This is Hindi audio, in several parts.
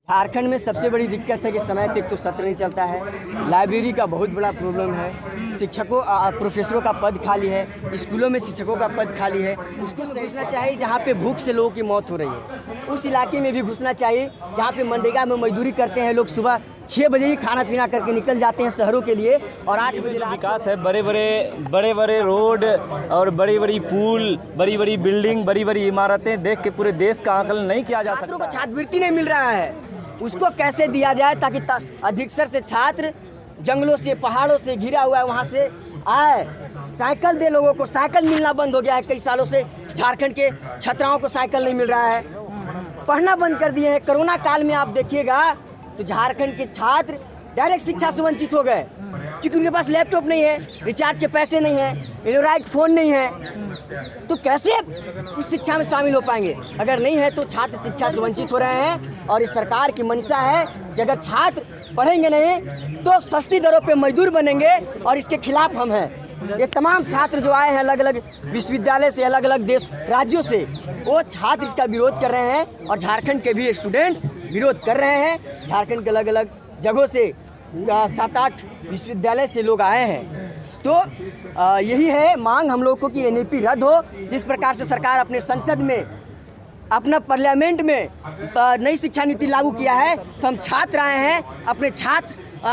झारखंड में सबसे बड़ी दिक्कत है कि समय पे एक तो सत्र नहीं चलता है। लाइब्रेरी का बहुत बड़ा प्रॉब्लम है। शिक्षकों प्रोफेसरों का पद खाली है। स्कूलों में शिक्षकों का पद खाली है। उसको समझना चाहिए जहाँ पे भूख से लोगों की मौत हो रही है उस इलाके में भी घुसना चाहिए। जहाँ पे मनरेगा में मजदूरी करते हैं लोग, सुबह 6 बजे ही खाना पीना करके निकल जाते हैं शहरों के लिए और 8 बजे विकास है। बड़े बड़े रोड और बड़ी बड़ी पुल, बड़ी बड़ी बिल्डिंग, बड़ी बड़ी इमारतें देख के पूरे देश का आकलन नहीं किया जा सकता। छात्रों को छात्रवृत्ति नहीं मिल रहा है, उसको कैसे दिया जाए ताकि अधिकतर से छात्र जंगलों से पहाड़ों से घिरा हुआ है वहाँ से आए। साइकिल दे लोगों को, साइकिल मिलना बंद हो गया है। कई सालों से झारखंड के छात्राओं को साइकिल नहीं मिल रहा है, पढ़ना बंद कर दिए हैं। कोरोना काल में आप देखिएगा तो झारखंड के छात्र डायरेक्ट शिक्षा से वंचित हो गए क्योंकि उनके पास लैपटॉप नहीं है, रिचार्ज के पैसे नहीं हैं, एंड्रॉइड फ़ोन नहीं है, तो कैसे उस शिक्षा में शामिल हो पाएंगे। अगर नहीं है तो छात्र शिक्षा से वंचित हो रहे हैं और इस सरकार की मंशा है कि अगर छात्र पढ़ेंगे नहीं तो सस्ती दरों पे मजदूर बनेंगे और इसके खिलाफ हम हैं। ये तमाम छात्र जो आए हैं अलग अलग विश्वविद्यालय से, अलग अलग देश राज्यों से, वो छात्र इसका विरोध कर रहे हैं और झारखंड के भी स्टूडेंट विरोध कर रहे हैं। झारखंड के अलग अलग जगहों से 7-8 विश्वविद्यालय से लोग आए हैं। तो यही है मांग हम लोग को कि एनईपी रद्द हो। जिस प्रकार से सरकार अपने संसद में, अपना पार्लियामेंट में नई शिक्षा नीति लागू किया है, तो हम छात्र आए हैं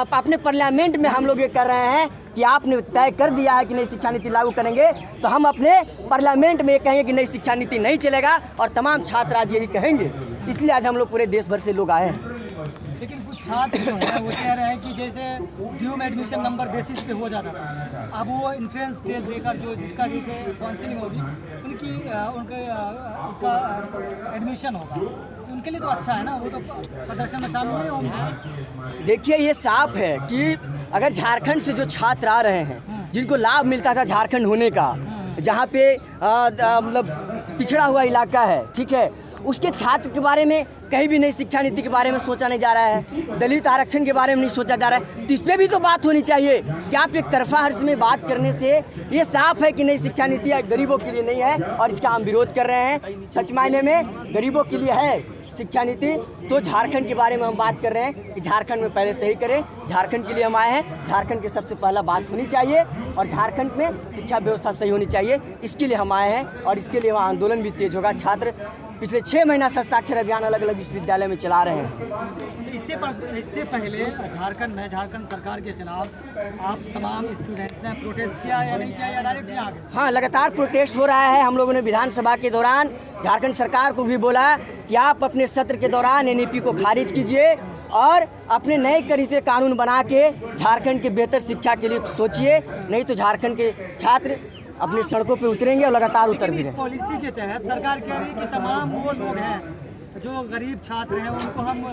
अपने पार्लियामेंट में हम लोग ये कर रहे हैं कि आपने तय कर दिया है कि नई शिक्षा नीति लागू करेंगे, तो हम अपने पार्लियामेंट में ये कहेंगे कि नई शिक्षा नीति नहीं चलेगा और तमाम छात्र आज यही कहेंगे। इसलिए आज हम लोग पूरे देश भर से लोग आए हैं। लेकिन कुछ छात्र जो हैं वो कह रहे हैं कि जैसे ड्यू में एडमिशन नंबर बेसिस पे हो जाता था, अब वो इंट्रेंस टेस्ट देकर जो जिसका जैसे काउंसलिंग होगी उसका एडमिशन होगा, उनके लिए तो अच्छा है ना, वो तो प्रदर्शन में शामिल नहीं होंगे। देखिए ये साफ है कि अगर झारखंड से जो छात्र आ रहे हैं जिनको लाभ मिलता था झारखंड होने का, जहाँ पे मतलब पिछड़ा हुआ इलाका है, ठीक है, उसके छात्र के बारे में कहीं भी नई शिक्षा नीति के बारे में सोचा नहीं जा रहा है, दलित आरक्षण के बारे में नहीं सोचा जा रहा है। तो इस पर भी तो बात होनी चाहिए कि आप एक तरफा हर्ष में बात करने से ये साफ है कि नई शिक्षा नीति गरीबों के लिए नहीं है और इसका हम विरोध कर रहे हैं। सच मायने में गरीबों के लिए है शिक्षा नीति, तो झारखंड के बारे में हम बात कर रहे हैं कि झारखंड में पहले सही करें। झारखंड के लिए हम आए हैं, झारखंड के सबसे पहला बात होनी चाहिए और झारखंड में शिक्षा व्यवस्था सही होनी चाहिए। इसके लिए हम आए हैं और इसके लिए वहाँ आंदोलन भी तेज होगा। छात्र पिछले 6 महीना हस्ताक्षर अभियान अलग अलग विश्वविद्यालय में चला रहे हैं। इससे पहले झारखंड सरकार के खिलाफ आप तमाम स्टूडेंट्स ने प्रोटेस्ट किया या नहीं किया, या डायरेक्ट यहाँ आ गए? हाँ, लगातार प्रोटेस्ट हो रहा है। हम लोगों ने विधानसभा के दौरान झारखंड सरकार को भी बोला कि आप अपने सत्र के दौरान एनईपी को खारिज कीजिए और अपने नए तरीके कानून बना के झारखंड के बेहतर शिक्षा के लिए सोचिए, नहीं तो झारखंड के छात्र अपनी सड़कों पे उतरेंगे और लगातार उतर भी रहे हैं। पॉलिसी के तहत सरकार कह रही है कि तमाम वो लोग हैं जो गरीब छात्र हैं उनको हम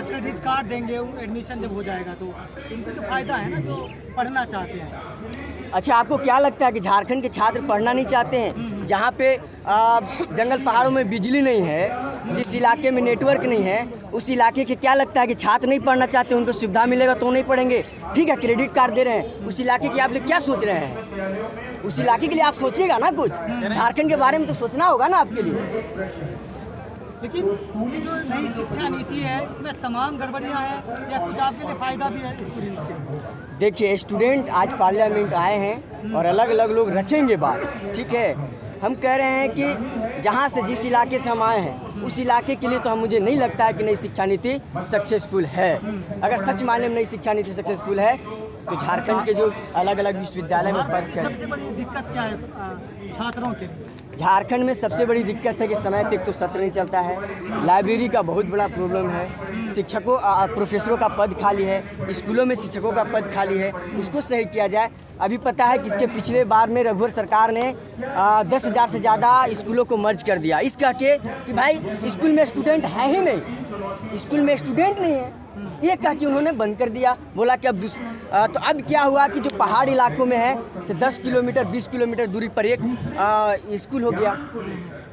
क्रेडिट कार्ड देंगे एडमिशन जब हो जाएगा, तो उनको तो फायदा है ना जो पढ़ना चाहते हैं। अच्छा, आपको क्या लगता है कि झारखंड के छात्र पढ़ना नहीं चाहते हैं? जहाँ पे जंगल पहाड़ों में बिजली नहीं है, जिस इलाके में नेटवर्क नहीं है, उस इलाके के क्या लगता है कि छात्र नहीं पढ़ना चाहते? उनको सुविधा मिलेगा तो नहीं पढ़ेंगे। ठीक है, क्रेडिट कार्ड दे रहे हैं, उस इलाके की आप लोग क्या सोच रहे हैं? उस इलाके के लिए आप सोचिएगा ना, कुछ झारखंड के बारे में तो सोचना होगा ना आपके लिए। लेकिन ये जो नई शिक्षा नीति है इसमें तमाम गड़बड़ियाँ हैं या कुछ आपके लिए फ़ायदा भी है स्टूडेंट्स के लिए? देखिए, स्टूडेंट आज पार्लियामेंट आए हैं और अलग अलग लोग रखेंगे बात, ठीक है। हम कह रहे हैं कि जहाँ से जिस इलाके से हम आए हैं उस इलाके के लिए तो मुझे नहीं लगता है कि नई शिक्षा नीति सक्सेसफुल है। अगर सच मायने में नई शिक्षा नीति सक्सेसफुल है तो झारखंड के जो अलग अलग विश्वविद्यालय में पद करें। सबसे बड़ी दिक्कत क्या है छात्रों के लिए? झारखंड में सबसे बड़ी दिक्कत है कि समय पे एक तो सत्र नहीं चलता है। लाइब्रेरी का बहुत बड़ा प्रॉब्लम है। शिक्षकों प्रोफेसरों का पद खाली है। स्कूलों में शिक्षकों का पद खाली है, उसको सही किया जाए। अभी पता है कि इसके पिछले बार में रघुवर सरकार ने 10,000 से ज़्यादा स्कूलों को मर्ज कर दिया, इस करके कि भाई स्कूल में स्टूडेंट है ही नहीं, स्कूल में स्टूडेंट नहीं है, ये कह के उन्होंने बंद कर दिया। बोला कि तो अब क्या हुआ कि जो पहाड़ी इलाकों में है तो 10 किलोमीटर 20 किलोमीटर दूरी पर एक स्कूल हो गया।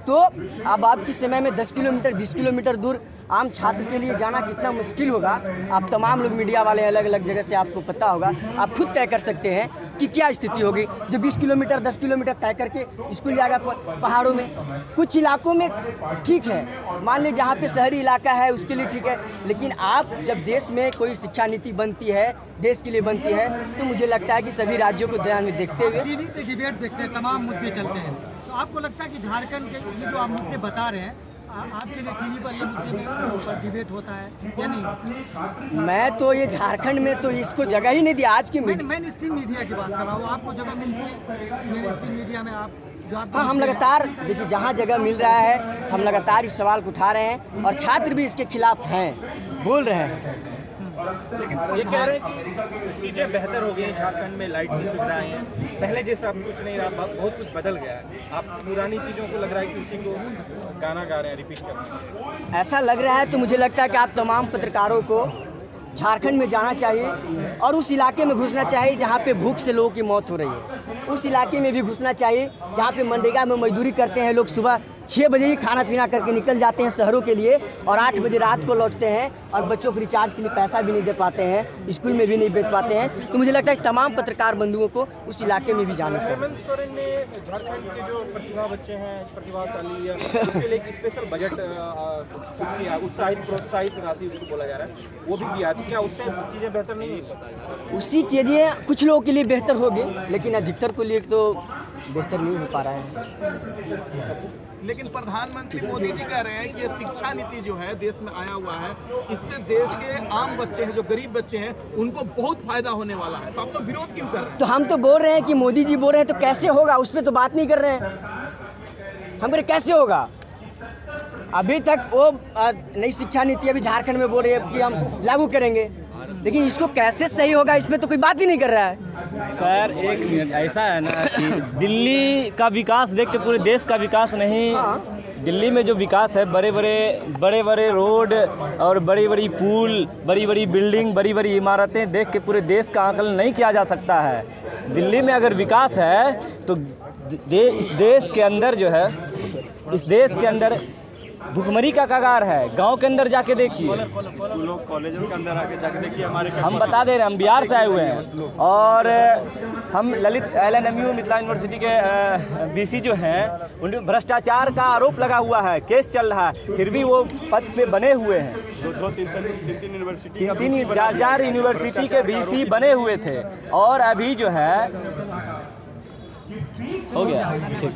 तो अब आपके समय में 10 किलोमीटर 20 किलोमीटर दूर आम छात्र के लिए जाना कितना मुश्किल होगा। आप तमाम लोग मीडिया वाले अलग अलग जगह से आपको पता होगा, आप खुद तय कर सकते हैं कि क्या स्थिति होगी। जो 20 किलोमीटर 10 किलोमीटर तय करके स्कूल जाएगा पहाड़ों में। कुछ इलाकों में ठीक है, मान लीजिए जहाँ पे शहरी इलाका है उसके लिए ठीक है, लेकिन आप जब देश में कोई शिक्षा नीति बनती है, देश के लिए बनती है, तो मुझे लगता है कि सभी राज्यों को ध्यान में देखते हुए टीवी पे डिबेट देखते हैं, तमाम मुद्दे चलते हैं, तो आपको लगता है कि झारखंड के ये जो आप मुद्दे बता रहे हैं, आपके लिए टीवी पर ये मुद्दे में डिबेट होता है या नहीं? मैं तो ये झारखंड में तो इसको जगह ही नहीं दिया। आज की मेन स्ट्रीम मीडिया की बात कर रहा हूँ, आपको जगह मिलती है मेन स्ट्रीम मीडिया में? आप जो आप हाँ, हम लगातार देखिए जहाँ जगह मिल रहा है हम लगातार इस सवाल को उठा रहे हैं और छात्र भी इसके खिलाफ हैं, बोल रहे हैं। लेकिन ये कह रहे हैं कि चीज़ें बेहतर हो गई हैं झारखंड में, लाइट की सुविधाएं हैं, पहले जैसा अब कुछ नहीं रहा, बहुत कुछ बदल गया है। आप पुरानी चीज़ों को लग रहा है कि उसी को गाना गा रहे हैं, रिपीट कर रहे हैं। ऐसा लग रहा है तो मुझे लगता है कि आप तमाम पत्रकारों को झारखंड में जाना चाहिए और उस इलाके में घुसना चाहिए जहाँ पे भूख से लोगों की मौत हो रही है। उस इलाके में भी घुसना चाहिए जहाँ पे मनरेगा में मजदूरी करते हैं लोग, सुबह 6 बजे ही खाना पीना करके निकल जाते हैं शहरों के लिए और 8 बजे रात को लौटते हैं और बच्चों को रिचार्ज के लिए पैसा भी नहीं दे पाते हैं, स्कूल में भी नहीं भेज पाते हैं। तो मुझे लगता है कि तमाम पत्रकार बंधुओं को उस इलाके में भी जाना चाहिए। हेमंत सोरेन ने झारखंड के जो प्रतिभा बच्चे हैं, प्रतिभाशाली या उसके लिए एक स्पेशल बजट कुछ किया, उत्साहित प्रोत्साहित राशि उसको बोला जा रहा है, वो भी दिया है। तो क्या उससे चीज़ें बेहतर नहीं हुई? उसी चीज़ें कुछ लोगों के लिए बेहतर होगी, लेकिन अधिकतर को लिए तो बेहतर नहीं हो पा रहा है। लेकिन प्रधानमंत्री मोदी जी कह रहे हैं कि ये शिक्षा नीति जो है देश में आया हुआ है, इससे देश के आम बच्चे हैं, जो गरीब बच्चे हैं, उनको बहुत फायदा होने वाला है। तो आप लोग विरोध क्यों कर रहे हैं? तो हम तो बोल रहे हैं कि मोदी जी बोल रहे हैं तो कैसे होगा, उस पर तो बात नहीं कर रहे हैं। हम कह रहे कैसे होगा। अभी तक वो नई शिक्षा नीति अभी झारखंड में बोल रही है कि हम लागू करेंगे, लेकिन इसको कैसे सही होगा इस पर तो कोई बात ही नहीं कर रहा है। सर एक मिनट, ऐसा है ना कि दिल्ली का विकास देख के पूरे देश का विकास नहीं, दिल्ली में जो विकास है, बड़े बड़े रोड और बड़ी बड़ी पुल, बड़ी बड़ी बिल्डिंग, बड़ी बड़ी इमारतें देख के पूरे देश का आकलन नहीं किया जा सकता है। दिल्ली में अगर विकास है तो इस देश के अंदर जो है, इस देश के अंदर भुखमरी का कगार है। गांव के अंदर जाके देखिए, स्कूलों कॉलेजों के अंदर आके जाके देखिए। हमारे हम बता दे रहे हैं, हम बिहार से आए हुए हैं और हम ललित LNMU मिथिला यूनिवर्सिटी के BC जो हैं, उन भ्रष्टाचार का आरोप लगा हुआ है, केस चल रहा है, फिर भी वो पद पे बने हुए हैं। तीन यूनिवर्सिटी, 4 यूनिवर्सिटी के BC बने हुए थे और अभी जो है हो गया ठीक।